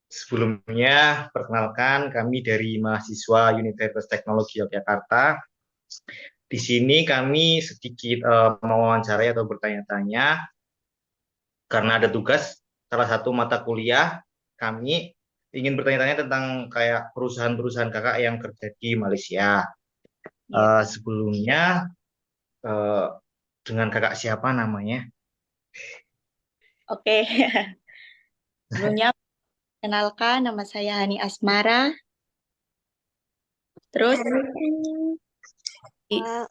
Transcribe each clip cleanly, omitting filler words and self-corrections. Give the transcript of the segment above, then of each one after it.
Sebelumnya, perkenalkan kami dari mahasiswa Universitas Teknologi Yogyakarta. Di sini kami sedikit mewawancarai atau bertanya-tanya karena ada tugas salah satu mata kuliah kami ingin bertanya-tanya tentang kayak perusahaan-perusahaan kakak yang kerja di Malaysia. Ya, Sebelumnya eh, dengan kakak siapa namanya? oke. Sebelumnya, kenalkan nama saya Hani Asmara. Terus i-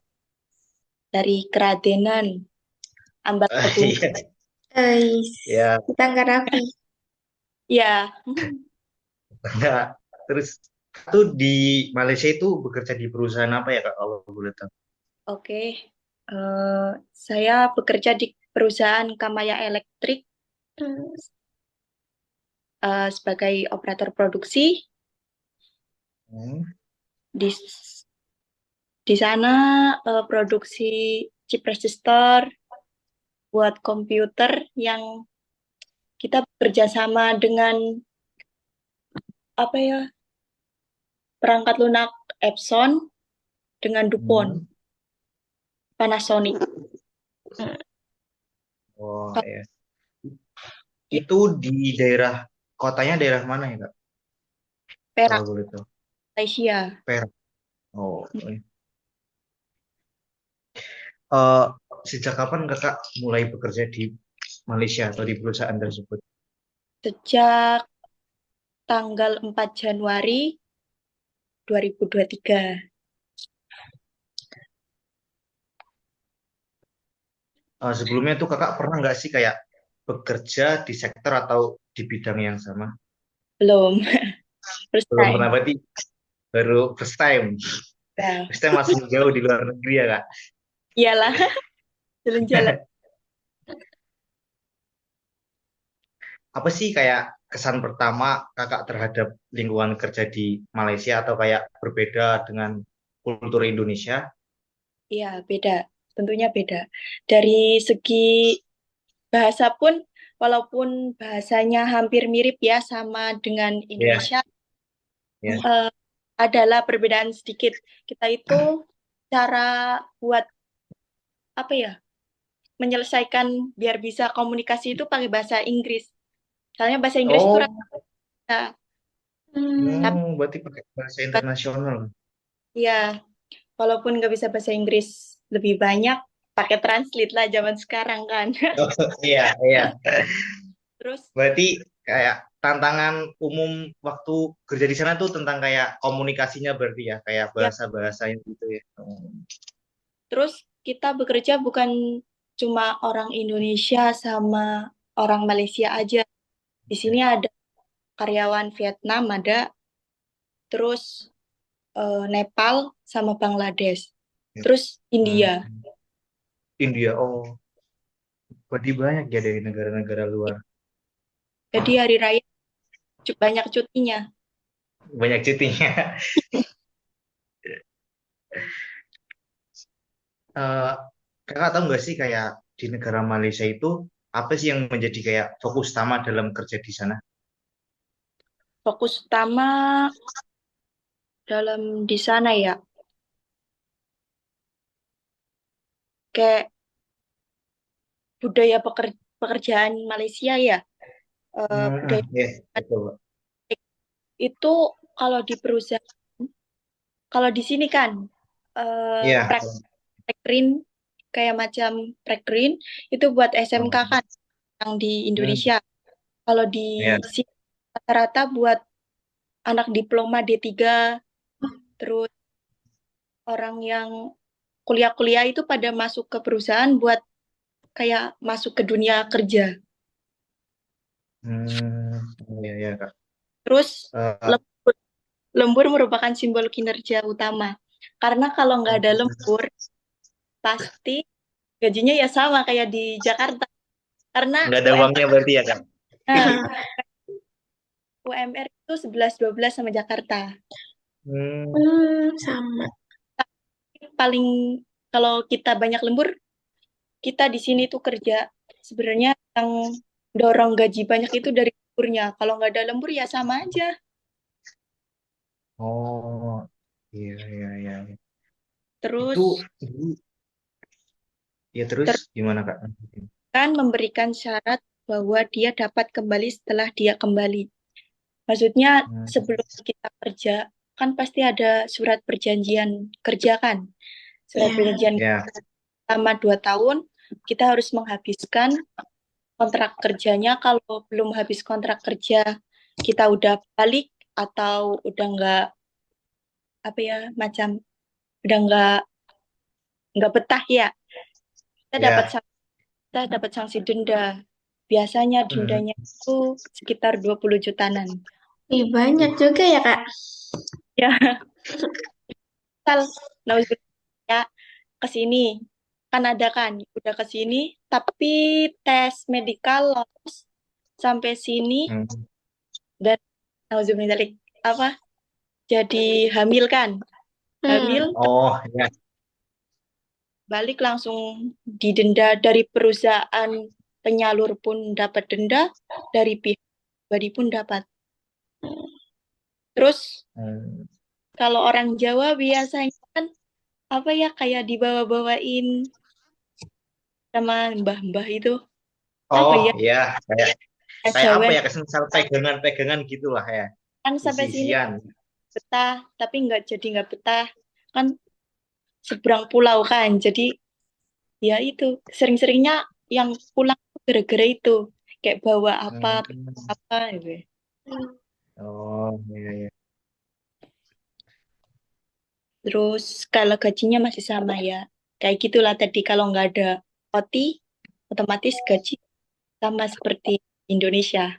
dari Keradenan Ambarkebun. Iya, Guys, ya, kita nggak rapi. Ya, enggak. Terus itu di Malaysia itu bekerja di perusahaan apa ya kak kalau boleh tahu? oke. Eh, saya bekerja di perusahaan Kamaya Elektrik sebagai operator produksi. Hmm. Di di sana produksi chip resistor buat komputer yang kita bekerja sama dengan apa ya, perangkat lunak Epson dengan DuPont, Hmm. Panasonic. Hmm. Oh Kalau ya. di Itu di daerah kotanya daerah mana ya kak? Perak, Kalau boleh tahu. Malaysia. Perak. Oh. Iya. Eh, sejak kapan kakak mulai bekerja di Malaysia atau di perusahaan tersebut? Sejak tanggal 4 Januari 2023. Sebelumnya tuh kakak pernah nggak sih kayak bekerja di sektor atau di bidang yang sama? Belum, first Belum time. pernah berarti baru first time. Ya, First time masih jauh di luar negeri ya kak. iyalah, jalan-jalan. Apa sih kayak kesan pertama kakak terhadap lingkungan kerja di Malaysia atau kayak berbeda dengan kultur Indonesia? Iya, beda. Tentunya beda. Dari segi bahasa pun, walaupun bahasanya hampir mirip ya sama dengan Iya, Indonesia, ya. eh, adalah perbedaan sedikit. Kita itu cara buat apa ya, menyelesaikan biar bisa komunikasi itu pakai bahasa Inggris. Soalnya bahasa Inggris itu Oh, rata, tapi berarti pakai bahasa internasional. ya walaupun nggak bisa bahasa Inggris lebih banyak, pakai translate lah zaman sekarang kan. Oh, iya, iya. Terus Berarti kayak tantangan umum waktu kerja di sana tuh tentang kayak komunikasinya berarti ya, kayak ya, bahasa-bahasanya gitu ya. terus kita bekerja bukan cuma orang Indonesia sama orang Malaysia aja. Di sini ada karyawan Vietnam, ada terus Nepal sama Bangladesh, Ya. terus Hmm. India. India, oh, berarti banyak ya dari negara-negara luar. Jadi hari raya banyak cutinya. Banyak cutinya. Eh, kakak tahu nggak sih kayak di negara Malaysia itu apa sih yang menjadi kayak fokus utama dalam kerja di sana? Fokus utama dalam di sana ya, kayak budaya pekerjaan Malaysia ya. Budaya Ya, betul. itu kalau di perusahaan, kalau di sini kan Iya. print kayak macam print itu buat SMK Hmm. kan yang di Hmm. Indonesia. Kalau di Ya. sini rata-rata buat anak diploma D3, terus orang yang kuliah-kuliah itu pada masuk ke perusahaan buat kayak masuk ke dunia kerja. Hmm. Ya, ya, Kak. Terus Eh, lembur, lembur merupakan simbol kinerja utama. Karena kalau nggak ada lembur, pasti gajinya ya sama kayak di Jakarta. Karena Nggak ada uangnya berarti ya, Kak? nah, UMR itu 11-12 sama Jakarta. Hmm. Sama. Paling kalau kita banyak lembur, kita di sini tuh kerja. Sebenarnya yang dorong gaji banyak itu dari lemburnya. Kalau nggak ada lembur ya sama aja. Oh, iya, iya, iya. Itu Terus dulu, ya terus gimana, Kak? kan memberikan syarat bahwa dia dapat kembali setelah dia kembali. Maksudnya Hmm. sebelum kita kerja, kan pasti ada surat perjanjian kerja kan. Surat Ya. perjanjian Ya, selama 2 tahun, kita harus menghabiskan kontrak kerjanya. Kalau belum habis kontrak kerja, kita udah balik atau udah nggak apa ya macam udah nggak betah ya, kita dapat ya. kita dapat sanksi denda. Biasanya Hmm. dendanya itu sekitar 20 jutaan. Ih, banyak juga ya, Kak. Ya, misal ya ke sini kan ada kan udah ke sini tapi tes medikal lolos sampai sini Hmm. dan nauzubillah apa jadi hamil kan, hamil Hmm. Oh, ya. balik langsung didenda dari perusahaan penyalur pun dapat denda, dari pihak pribadi pun dapat. Terus Hmm. kalau orang Jawa biasanya kan apa ya kayak dibawa-bawain sama mbah-mbah itu apa Oh, ya ya. Kayak kayak apa kejawen ya? Kesengsal pegangan-pegangan gitulah ya. kan sampai sini Isi-isian. betah tapi nggak betah kan seberang pulau kan jadi ya itu sering-seringnya yang pulang tuh gara-gara itu kayak bawa Hmm. apa gitu. Oh, iya, iya. Terus kalau gajinya masih sama ya kayak gitulah tadi kalau nggak ada OT otomatis gaji sama seperti Indonesia.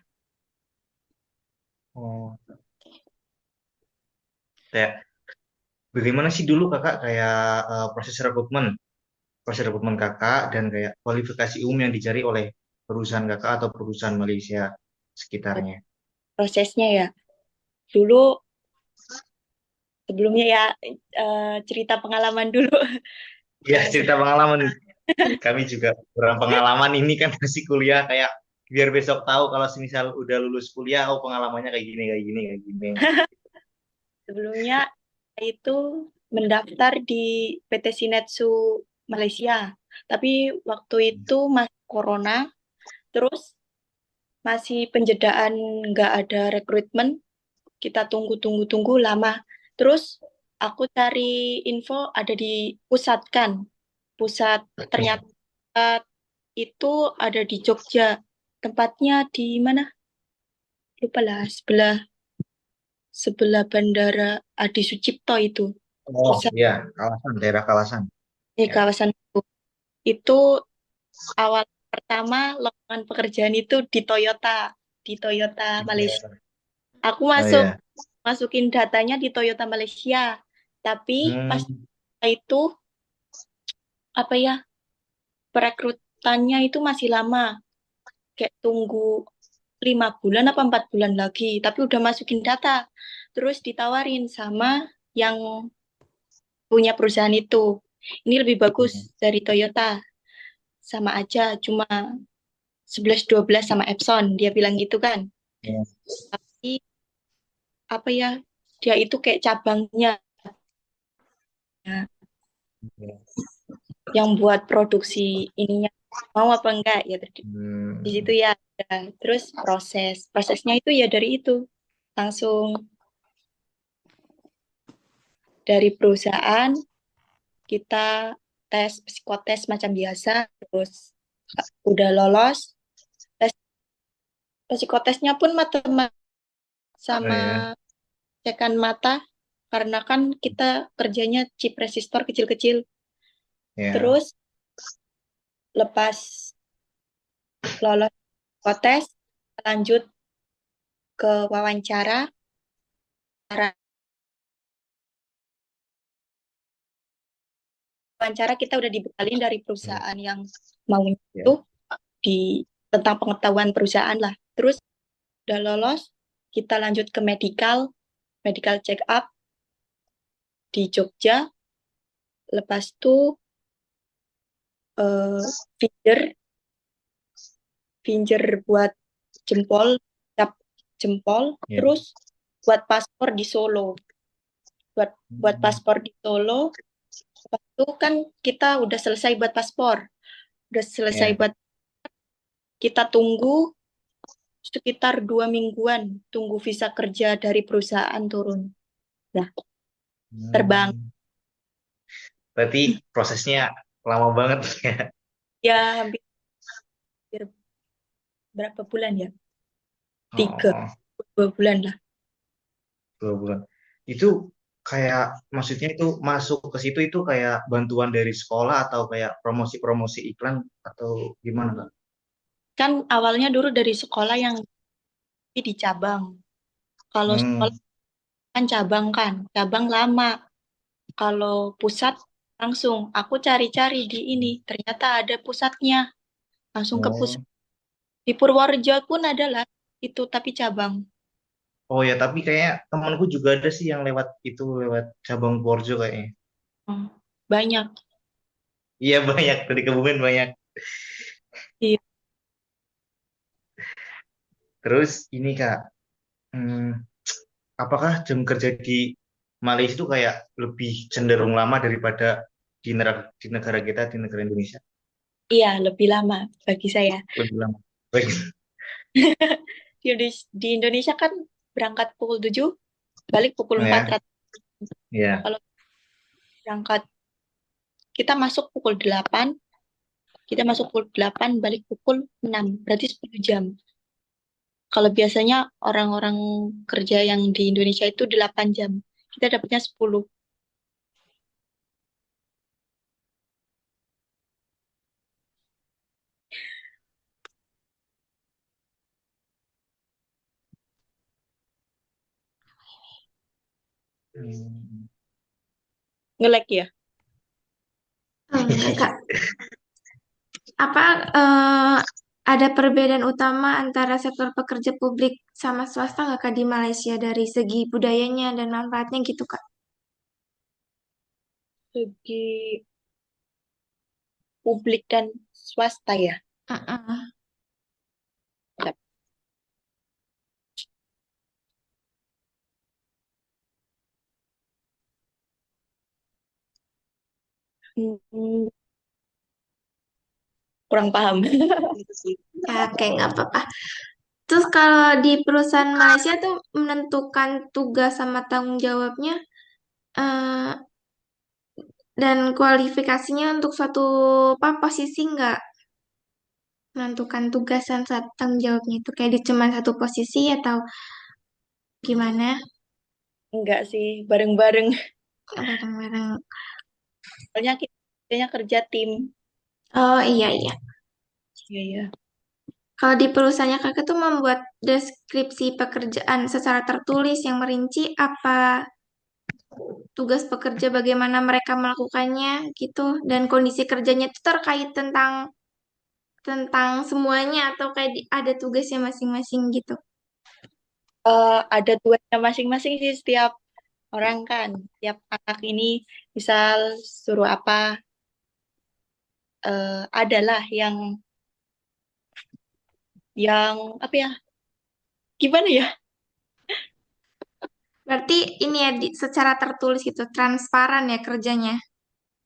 Oh, kayak bagaimana sih dulu kakak kayak proses rekrutmen kakak dan kayak kualifikasi umum yang dicari oleh perusahaan kakak atau perusahaan Malaysia sekitarnya. Prosesnya ya dulu sebelumnya ya cerita pengalaman dulu. Ya, Eh, cerita pengalaman. Kami juga kurang pengalaman ini kan masih kuliah kayak biar besok tahu kalau semisal udah lulus kuliah, oh pengalamannya kayak gini, kayak gini, kayak gini. Sebelumnya itu mendaftar di PT Sinetsu Malaysia. Tapi waktu itu masih corona, terus masih penjedaan nggak ada rekrutmen, kita tunggu lama. Terus aku cari info ada di pusat kan, pusat ternyata itu ada di Jogja. Tempatnya di mana? Lupa lah, sebelah sebelah Bandara Adi Sucipto itu. Oh Pusat iya, kawasan, daerah kawasan. di Ya. kawasan itu awal pertama lowongan pekerjaan itu di Toyota Malaysia. Aku Oh iya. masukin datanya di Toyota Malaysia, tapi pas Hmm. itu apa ya perekrutannya itu masih lama, kayak tunggu 5 bulan apa 4 bulan lagi, tapi udah masukin data, terus ditawarin sama yang punya perusahaan itu. Ini lebih bagus dari Toyota, sama aja, cuma 11-12 sama Epson, dia bilang gitu kan. Ya. Tapi apa ya, dia itu kayak cabangnya yang buat produksi ininya mau apa enggak ya di situ Hmm. ya ada. Terus prosesnya itu ya dari itu langsung dari perusahaan kita tes psikotes macam biasa, terus udah lolos tes psikotesnya pun matematika Oh sama iya. cekan mata karena kan kita kerjanya chip resistor kecil-kecil. Ya. Terus lepas lolos psikotes lanjut ke wawancara. Wawancara kita udah dibekalin dari Ya. perusahaan yang maunya Ya. itu di tentang pengetahuan perusahaan lah. Terus udah lolos, kita lanjut ke medical check up di Jogja. Lepas itu eh, finger, finger buat jempol, cap jempol. Ya. Terus buat paspor di Solo. Buat paspor di Solo. Lepas itu kan kita udah selesai buat paspor. Udah selesai Ya. buat kita tunggu sekitar 2 mingguan tunggu visa kerja dari perusahaan turun. Nah, terbang. Hmm. Berarti prosesnya lama banget ya. Ya hampir berapa bulan ya? Tiga, Oh, 2 bulan lah. 2 bulan. Itu kayak maksudnya itu masuk ke situ itu kayak bantuan dari sekolah atau kayak promosi-promosi iklan atau gimana Kak? Kan awalnya dulu dari sekolah yang di cabang. Kalau sekolah Hmm. kan cabang kan, cabang lama. Kalau pusat langsung. Aku cari-cari di ini, ternyata ada pusatnya. Langsung ke pusat. Oh. Di Purworejo pun adalah itu, tapi cabang. Oh ya, tapi kayak temanku juga ada sih yang lewat itu lewat cabang Borjo kayaknya. Hmm, banyak. Iya banyak dari Kebumen banyak. Iya. Terus ini Kak, hmm, apakah jam kerja di Malaysia itu kayak lebih cenderung lama daripada di negara kita di negara Indonesia? Iya, lebih lama bagi saya. Lebih lama. Baik. Di Indonesia kan berangkat pukul 7, balik pukul 4. Ya, ya. Kalau berangkat, kita masuk pukul 8, balik pukul 6, berarti 10 jam. Kalau biasanya orang-orang kerja yang di Indonesia itu 8 jam, kita dapatnya 10. Hmm. Nge-lag ya? Enggak, Kak. Apa ada perbedaan utama antara sektor pekerja publik sama swasta nggak Kak di Malaysia dari segi budayanya dan manfaatnya gitu Kak? Segi publik dan swasta ya. Mm-mm. Hmm, kurang paham. Ya, oke, nggak apa-apa. Terus kalau di perusahaan Malaysia tuh menentukan tugas sama tanggung jawabnya eh, dan kualifikasinya untuk suatu apa posisi nggak menentukan tugas dan tanggung jawabnya itu kayak di cuma satu posisi atau gimana? Enggak sih, bareng-bareng. Bareng-bareng. Soalnya kita biasanya kerja tim. Oh iya iya. Iya, iya. Kalau di perusahaannya kakak tuh membuat deskripsi pekerjaan secara tertulis yang merinci apa tugas pekerja, bagaimana mereka melakukannya gitu, dan kondisi kerjanya itu terkait tentang semuanya atau kayak ada tugasnya masing-masing gitu. Ada tugasnya masing-masing sih setiap orang kan. Setiap anak ini misal suruh apa, adalah yang apa ya? Gimana ya? Berarti ini ya secara tertulis gitu, transparan ya kerjanya.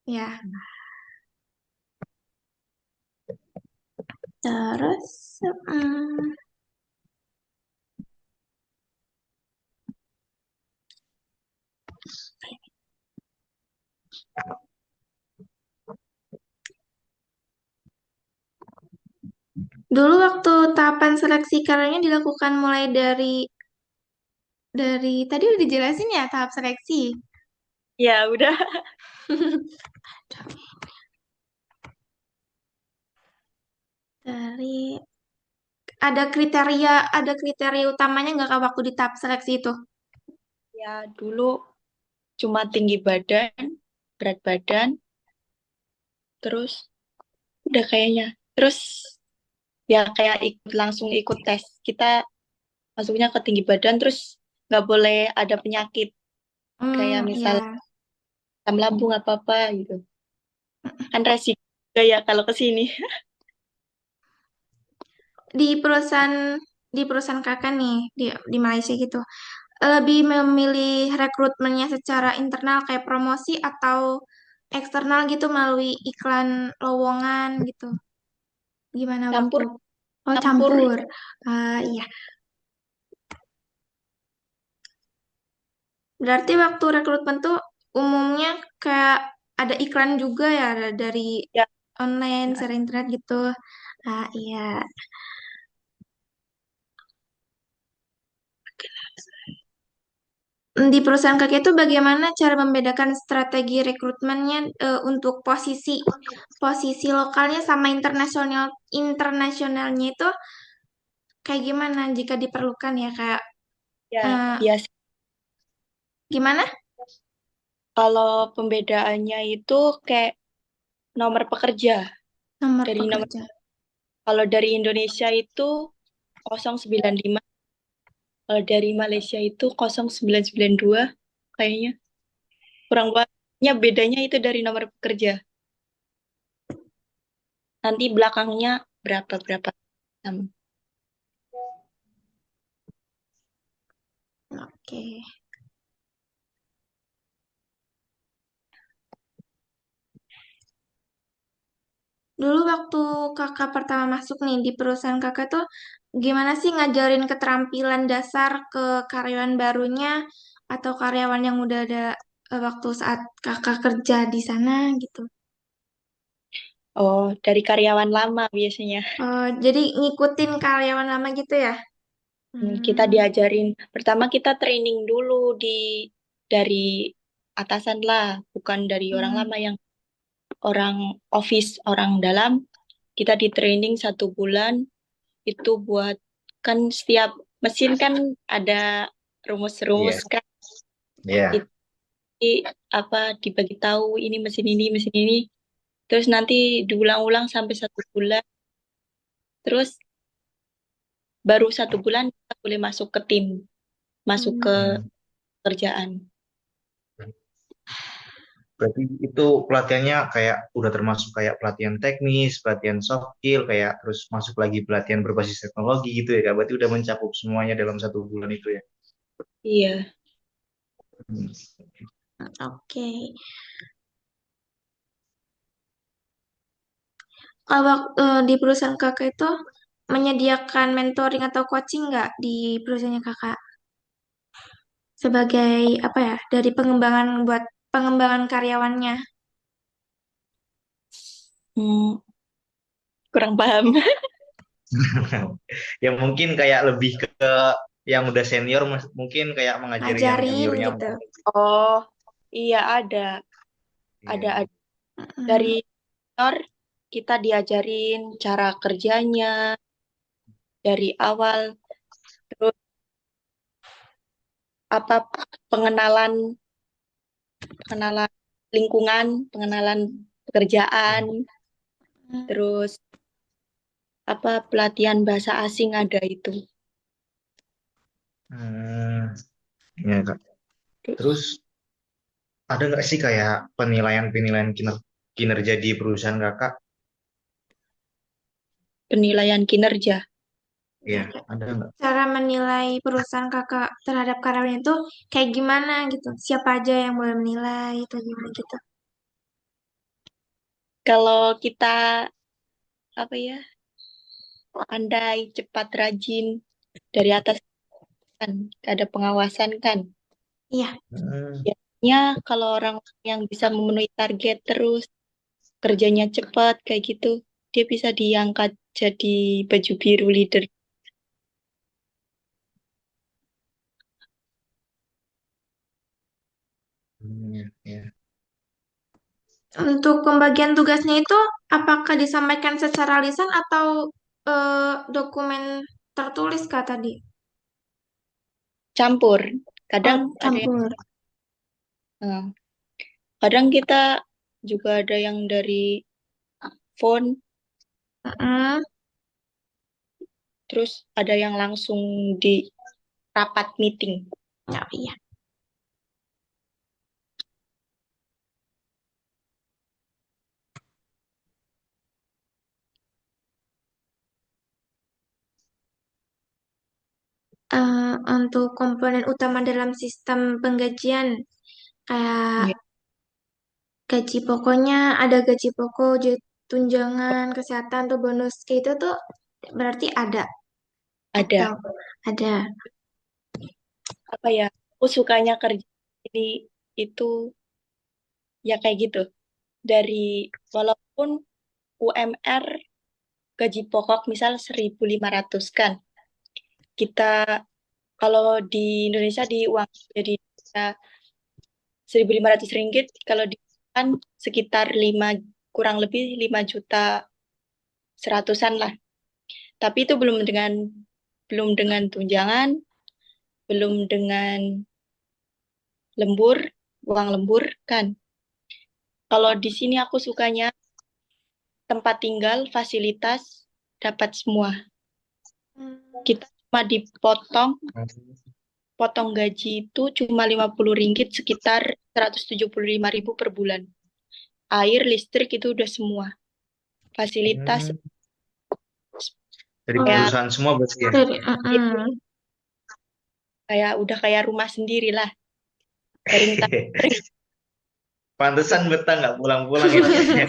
Ya. Terus, mm, dulu waktu tahapan seleksi karirnya dilakukan mulai dari tadi udah dijelasin ya tahap seleksi. Ya udah. Dari ada kriteria utamanya nggak Kak waktu di tahap seleksi itu? Ya dulu cuma tinggi badan, berat badan, terus udah kayaknya. Terus Ya kayak langsung ikut tes. Kita masuknya ke tinggi badan, terus nggak boleh ada penyakit kayak Iya. misal asam lambung apa apa gitu. Kan resiko juga ya kalau ke sini. Di perusahaan di perusahaan kakak nih di Malaysia gitu, lebih memilih rekrutmennya secara internal kayak promosi atau eksternal gitu melalui iklan lowongan gitu. Gimana waktu? Campur Oh, campur. campur. Iya. Berarti waktu rekrutmen tuh umumnya kayak ada iklan juga ya dari Ya, online, secara internet gitu. Iya. Di perusahaan kakek itu bagaimana cara membedakan strategi rekrutmennya untuk posisi posisi lokalnya sama internasionalnya itu kayak gimana jika diperlukan ya kayak ya eh, biasa. gimana Kalau pembedaannya itu kayak nomor pekerja. nomor Dari nomor pekerja. Kalau dari Indonesia itu 095, kalau dari Malaysia itu 0992 kayaknya. Kurang banyak bedanya itu dari nomor pekerja. Nanti belakangnya berapa berapa. Sama. Oke. Dulu waktu kakak pertama masuk nih di perusahaan kakak tuh gimana sih ngajarin keterampilan dasar ke karyawan barunya atau karyawan yang udah ada waktu saat kakak kerja di sana gitu. Oh, dari karyawan lama biasanya. Jadi ngikutin karyawan lama gitu ya? Kita Hmm. diajarin. Pertama kita training dulu dari atasan lah, bukan dari orang Hmm. lama yang orang office, orang dalam. Kita di training 1 bulan itu buat kan setiap mesin kan ada rumus-rumus Iya, kan. iya. Itu apa dibagi tahu ini mesin ini. Terus nanti diulang-ulang sampai 1 bulan. Terus baru 1 bulan kita boleh masuk ke tim, masuk ke Hmm. Hmm. kerjaan. Berarti itu pelatihannya kayak udah termasuk kayak pelatihan teknis, pelatihan soft skill, kayak terus masuk lagi pelatihan berbasis teknologi gitu ya, Kak. Berarti udah mencakup semuanya dalam 1 bulan itu ya. Iya. Hmm. Oke. Kalau di perusahaan kakak itu menyediakan mentoring atau coaching nggak di perusahaannya kakak? Sebagai apa ya? Dari pengembangan buat pengembangan karyawannya. Hmm, kurang paham. Ya mungkin kayak lebih ke yang udah senior, mungkin kayak mengajari yang Ngajarin juniornya. gitu. Oh, iya ada. Iya. Ada. Mm-mm. Dari senior kita diajarin cara kerjanya dari awal, terus apa pengenalan pengenalan lingkungan, pengenalan pekerjaan, terus apa pelatihan bahasa asing ada itu. Hmm, ya, Kak. Terus Terus ada nggak sih kayak penilaian-penilaian kinerja di perusahaan Kakak? penilaian kinerja. Iya, ada nggak? Cara menilai perusahaan kakak terhadap karyawan itu kayak gimana gitu? Siapa aja yang boleh menilai atau gimana gitu? Kalau kita apa ya pandai, cepat, rajin dari atas kan ada pengawasan kan. Iya. Hmm. Biasanya kalau orang yang bisa memenuhi target terus kerjanya cepat kayak gitu, dia bisa diangkat jadi baju biru leader. Hmm, ya. Untuk pembagian tugasnya itu apakah disampaikan secara lisan atau dokumen tertulis kak tadi? Campur. Kadang Oh, ada yang, campur. eh, kadang kita juga ada yang dari phone, Mm-mm. terus ada yang langsung di rapat meeting. Ya, iya. Untuk komponen utama dalam sistem penggajian, kayak Ya, gaji pokoknya, ada gaji pokok, tunjangan, kesehatan, tuh bonus, kayak itu tuh berarti ada. ada. Atau ada. Apa ya? Aku sukanya kerja jadi itu ya kayak gitu. Dari walaupun UMR gaji pokok misal 1.500 kan. Kita kalau di Indonesia di uang jadi 1.500 ringgit kalau di kan sekitar 5 kurang lebih 5.100.000 lah. Tapi itu belum dengan tunjangan, belum dengan lembur, uang lembur kan. Kalau di sini aku sukanya tempat tinggal, fasilitas dapat semua. Kita cuma potong gaji itu cuma 50 ringgit sekitar 175.000 per bulan. Air, listrik itu udah semua. Fasilitas Hmm, dari Oh, kayak perusahaan semua berarti ya. dari, kayak udah kayak rumah sendiri lah. Ring ring. Pantesan betah nggak pulang-pulang ya makanya.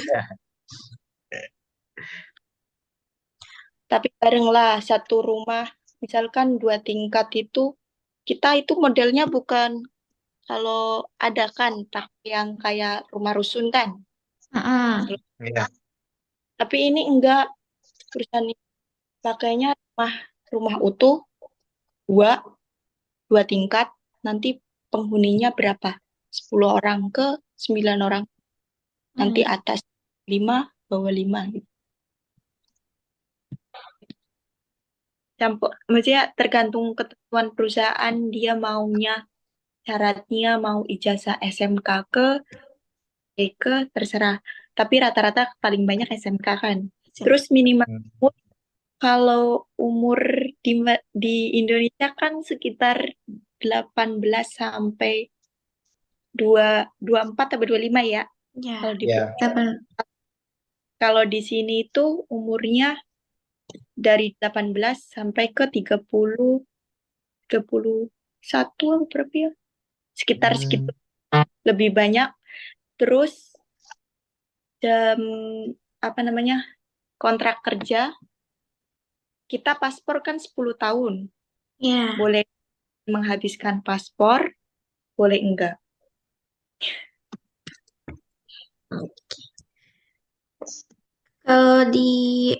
Tapi bareng lah satu rumah, misalkan 2 tingkat itu, kita itu modelnya bukan kalau ada kan tak yang kayak rumah rusun kan. Iya. Tapi ini enggak, perusahaan ini pakainya rumah rumah utuh, dua, 2 tingkat, nanti penghuninya berapa? 10 orang ke 9 orang, nanti atas 5, bawah 5 gitu. Campur, maksudnya tergantung ketentuan perusahaan, dia maunya syaratnya mau ijazah SMK ke terserah. Tapi rata-rata paling banyak SMK kan. Terus minimal Hmm. kalau umur di Indonesia kan sekitar 18 sampai 24 atau 25 ya. Ya, Kalau di Ya. kalau di sini itu umurnya dari 18 sampai ke 31 atau berapa ya? Sekitar segitu. Hmm. Lebih banyak. Terus jam apa namanya? Kontrak kerja kita paspor kan 10 tahun. ya. Boleh menghabiskan paspor, boleh enggak. Kalau di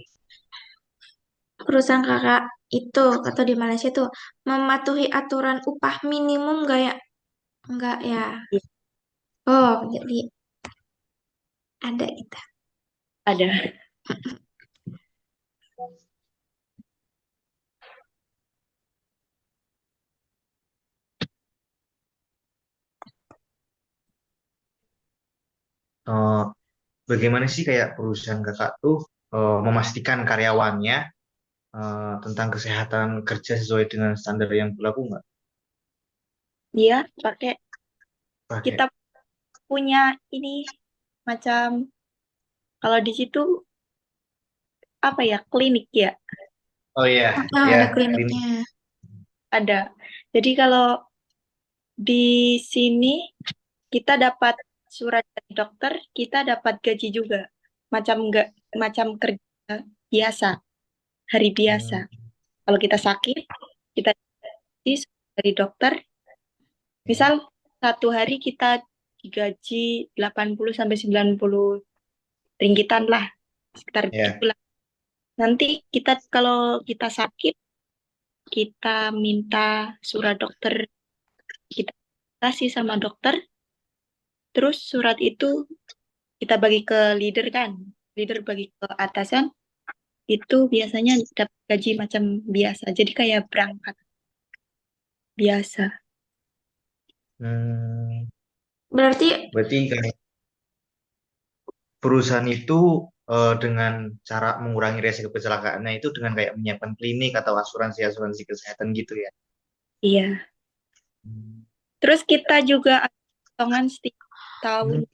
perusahaan kakak itu atau di Malaysia tuh mematuhi aturan upah minimum nggak ya? Enggak ya. Oh, jadi ada itu. Ada. Eh, bagaimana sih kayak perusahaan kakak tuh memastikan karyawannya tentang kesehatan kerja sesuai dengan standar yang berlaku nggak? Dia pakai Pakai. kita punya ini macam kalau di situ apa ya klinik ya Oh iya, Oh, ya. ada Klinik. kliniknya. ada. Jadi kalau di sini kita dapat surat dari dokter, kita dapat gaji juga. Macam enggak macam kerja biasa, hari biasa. Hmm. Kalau kita sakit, kita gaji dari dokter. Ya. Misal satu hari kita digaji 80 sampai 90 ringgitan lah, sekitar Ya. begitulah. Nanti kita kalau kita sakit, kita minta surat dokter, kita kasih sama dokter, terus surat itu kita bagi ke leader kan, leader bagi ke atasan, itu biasanya dapat gaji macam biasa. Jadi kayak berangkat biasa. Hmm. Berarti Berarti kayak perusahaan itu dengan cara mengurangi resiko kecelakaannya itu dengan kayak menyiapkan klinik atau asuransi-asuransi kesehatan gitu ya. Iya. Hmm. Terus kita juga ada potongan setiap tahun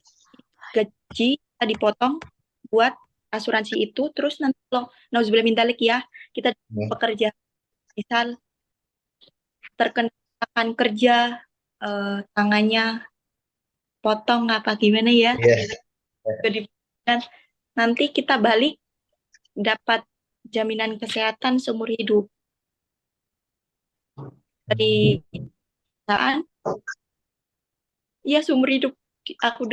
gaji kita dipotong buat asuransi itu. Terus nanti kalau nauzubillah min dzalik ya, kita Ya. pekerja misal terkena kecelakaan kerja, tangannya potong apa gimana ya, Iya. jadi nanti kita balik dapat jaminan kesehatan seumur hidup dari perusahaan. Ya seumur hidup aku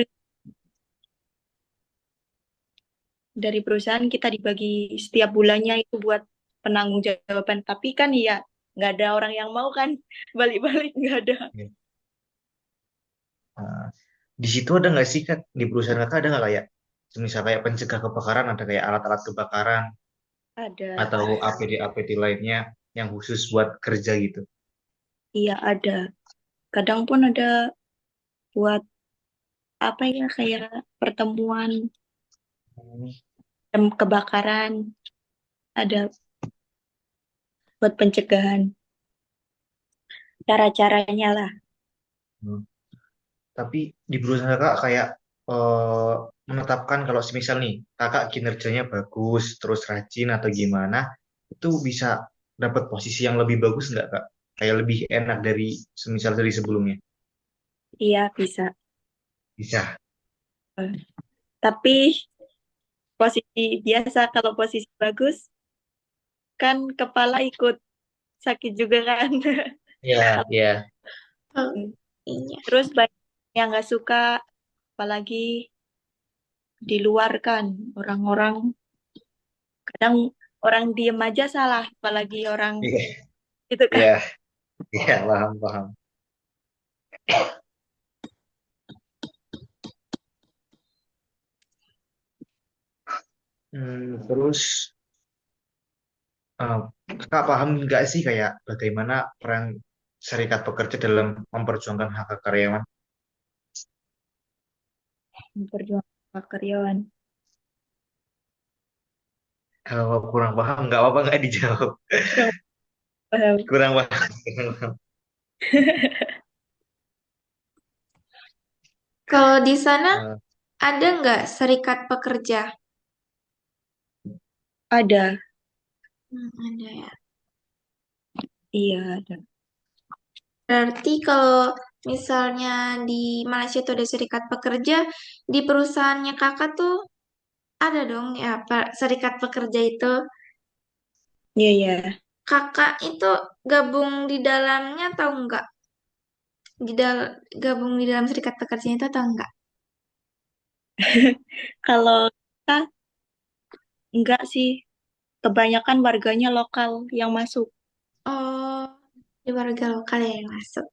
dari perusahaan kita dibagi setiap bulannya itu buat penanggung-jawaban. Tapi kan ya nggak ada orang yang mau kan balik-balik, nggak ada. Iya. Nah, di situ ada nggak sih Kak, di perusahaan kakak ada nggak kayak misal kayak pencegah kebakaran, ada kayak alat-alat kebakaran Ada, atau APD-APD lainnya yang khusus buat kerja gitu? iya ada. Kadang pun ada buat apa ya kayak pertemuan Hmm. kebakaran, ada buat pencegahan cara-caranya lah. Tapi di perusahaan kakak kayak eh, menetapkan kalau semisal nih kakak kinerjanya bagus, terus rajin atau gimana, itu bisa dapat posisi yang lebih bagus nggak kak? Kayak lebih enak dari semisal dari sebelumnya. Iya bisa. Bisa. Tapi posisi biasa kalau posisi bagus kan kepala ikut sakit juga kan. Iya, iya. Oh, iya. Terus banyak yang nggak suka, apalagi di luar kan orang-orang kadang orang diem aja salah, apalagi orang Iya, itu kan. iya, iya, paham, paham. Terus eh, kakak paham nggak sih kayak bagaimana peran serikat pekerja dalam memperjuangkan hak hak karyawan? Memperjuangkan karyawan. Kalau kurang paham nggak apa-apa nggak dijawab. Kurang paham. Kurang paham. Kalau di sana Eh, ada nggak serikat pekerja? Ada, Ada ya. iya ada. Berarti kalau misalnya di Malaysia itu ada serikat pekerja, di perusahaannya kakak tuh ada dong ya serikat pekerja itu. Iya iya. Kakak itu gabung di dalamnya atau enggak? Gabung di dalam serikat pekerja itu atau enggak? Kalau kita enggak sih, kebanyakan warganya lokal yang masuk. Oh, di warga lokal ya yang masuk.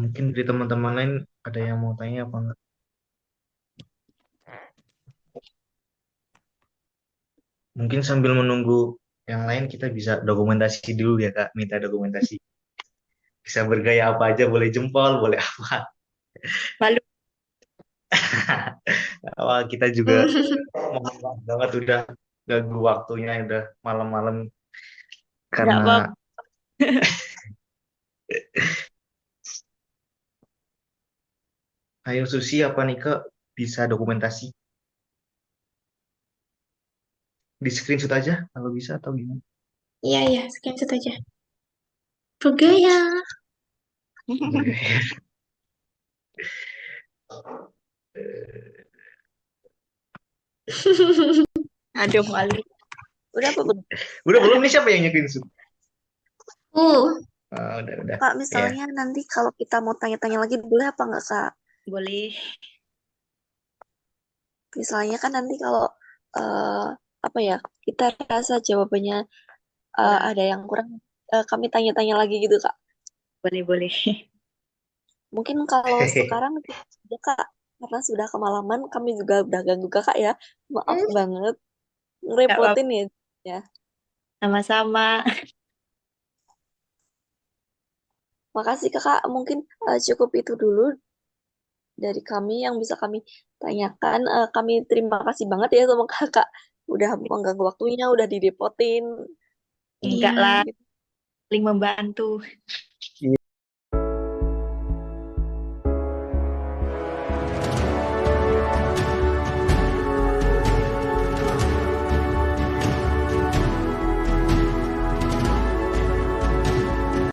mungkin dari teman-teman lain ada yang mau tanya apa enggak? Mungkin sambil menunggu yang lain kita bisa dokumentasi dulu ya Kak, minta dokumentasi. Bisa bergaya apa aja, boleh jempol, boleh apa. Malu Wah, kita juga mohon maaf banget udah ganggu waktunya, udah malam-malam nggak apa-apa. karena ayo Susi apa nih Kak bisa dokumentasi di screenshot aja kalau bisa atau gimana? Iya, iya, screenshot aja. Bergaya. Bergaya. Aduh malu. Udah apa belum? Udah belum nih, siapa yang nyekin screenshot? Uh, Udah. Kak, Ya. misalnya nanti kalau kita mau tanya-tanya lagi, boleh apa nggak, Kak? Boleh. Misalnya kan nanti kalau eh, apa ya, kita rasa jawabannya Kurang. ada yang kurang, kami tanya-tanya lagi gitu, Kak. Boleh boleh. Mungkin kalau sekarang, ya, Kak, karena sudah kemalaman, kami juga udah ganggu Kakak ya. Maaf hmm, banget, Nggak apa-apa. ngerepotin ya. Ya. Sama-sama. Makasih Kakak, mungkin cukup itu dulu dari kami yang bisa kami tanyakan. Kami terima kasih banget ya sama kakak udah mengganggu waktunya, udah direpotin. Enggak Iya. lah, saling membantu.